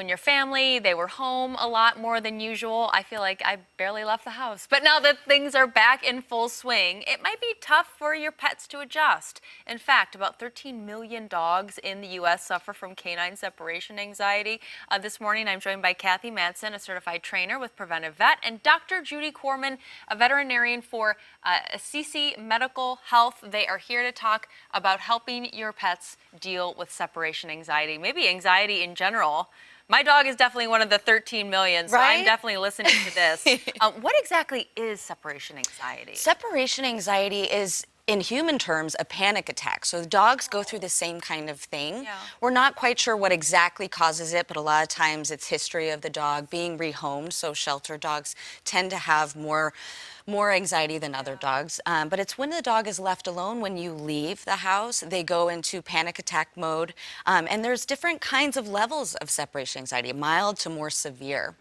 and your family, they were home a lot more than usual. I feel like I barely left the house. But now that things are back in full swing, it might be tough for your pets to adjust. In fact, about 13 million dogs in the U.S. suffer from canine separation anxiety. This morning, I'm joined by Kathy Madsen, a certified trainer with Preventive Vet, and Dr. Judy Corman, a veterinarian for Assisi Medical Health. They are here to talk about helping your pets deal with separation anxiety, maybe anxiety in general. My dog is definitely one of the 13 million, so Right? I'm definitely listening to this. What exactly is separation anxiety? Separation anxiety is, in human terms, a panic attack. So dogs go through the same kind of thing. Yeah. We're not quite sure what exactly causes it, but a lot of times it's history of the dog being rehomed. So shelter dogs tend to have more anxiety than other dogs. But it's when the dog is left alone, when you leave the house, they go into panic attack mode. And there's different kinds of levels of separation anxiety, mild to more severe.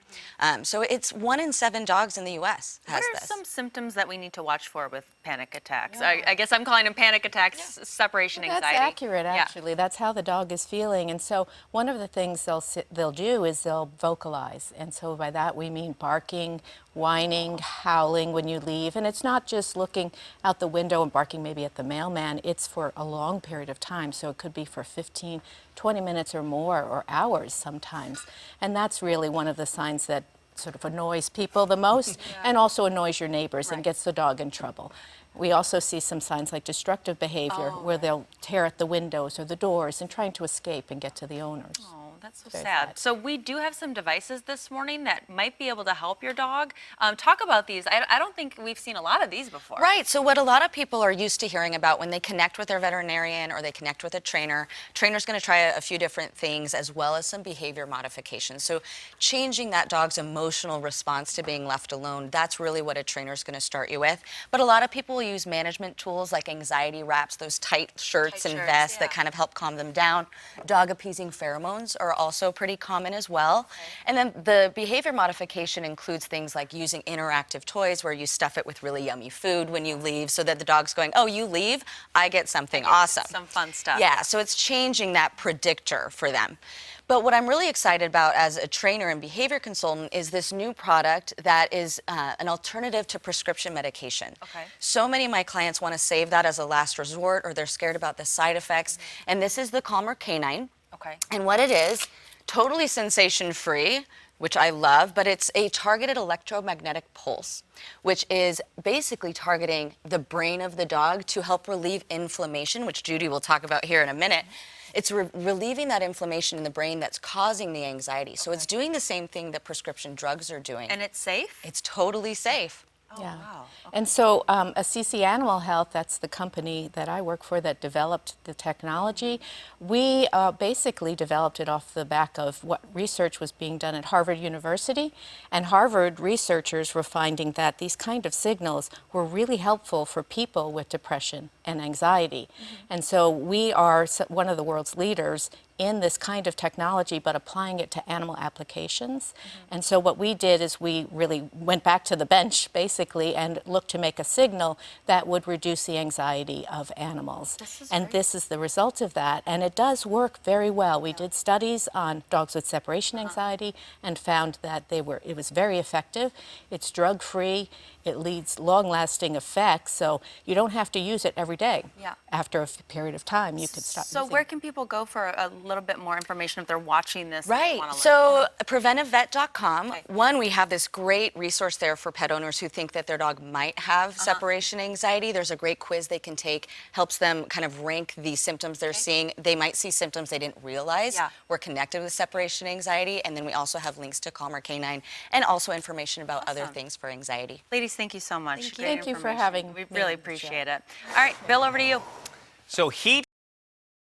So it's 1 in 7 dogs in the U.S. has What are this. some symptoms that we need to watch for with panic attacks? I guess I'm calling them panic attacks, separation Well, anxiety. that's accurate, Yeah. actually. That's how the dog is feeling. And so one of the things they'll do is they'll vocalize. And so by that we mean barking, whining, howling when you leave. And it's not just looking out the window and barking maybe at the mailman. It's for a long period of time. So it could be for 15, 20 minutes or more, or hours sometimes. And that's really one of the signs that sort of annoys people the most and also annoys your neighbors and gets the dog in trouble. We also see some signs like destructive behavior where they'll tear at the windows or the doors and trying to escape and get to the owners. Oh, that's so Very sad. sad. So we do have some devices this morning that might be able to help your dog. Talk about these. I don't think we've seen a lot of these before. Right. So what a lot of people are used to hearing about when they connect with their veterinarian or they connect with a trainer's going to try a few different things as well as some behavior modifications. So changing that dog's emotional response to being left alone, that's really what a trainer's going to start you with. But a lot of people will use management tools like anxiety wraps, those tight shirts and vests that kind of help calm them down. Dog appeasing pheromones are also pretty common as well. And then the behavior modification includes things like using interactive toys where you stuff it with really yummy food when you leave so that the dog's going, oh, you leave, I get something awesome. Some fun stuff. Yeah, so it's changing that predictor for them. But what I'm really excited about as a trainer and behavior consultant is this new product that is an alternative to prescription medication. Okay. So many of my clients want to save that as a last resort or they're scared about the side effects. And this is the Calmer Canine. Okay. And what it is, totally sensation-free, which I love, but it's a targeted electromagnetic pulse, which is basically targeting the brain of the dog to help relieve inflammation, which Judy will talk about here in a minute. It's relieving that inflammation in the brain that's causing the anxiety. So it's doing the same thing that prescription drugs are doing. And it's safe? It's totally safe. Oh, Yeah. wow. And so Assisi Animal Health, that's the company that I work for that developed the technology. We basically developed it off the back of what research was being done at Harvard University. And Harvard researchers were finding that these kind of signals were really helpful for people with depression and anxiety. And so we are one of the world's leaders in this kind of technology, but applying it to animal applications. And so what we did is we really went back to the bench, basically, and looked to make a signal that would reduce the anxiety of animals. This is the result of that, and it does work very well. We did studies on dogs with separation anxiety and found that it was very effective. It's drug-free. It leads long-lasting effects, so you don't have to use it every day. Yeah. After a period of time, you could stop So using where it. can people go for a little bit more information if they're watching this? Right. And So PreventiveVet.com. Okay. One, we have this great resource there for pet owners who think that their dog might have separation anxiety. There's a great quiz they can take, helps them kind of rank the symptoms they're seeing. They might see symptoms they didn't realize were connected with separation anxiety. And then we also have links to Calmer Canine and also information about other things for anxiety. Ladies, thank you so much. Thank you. Great Thank you for information. having We me really on the show. appreciate it. All right, Bill, over to you. So heat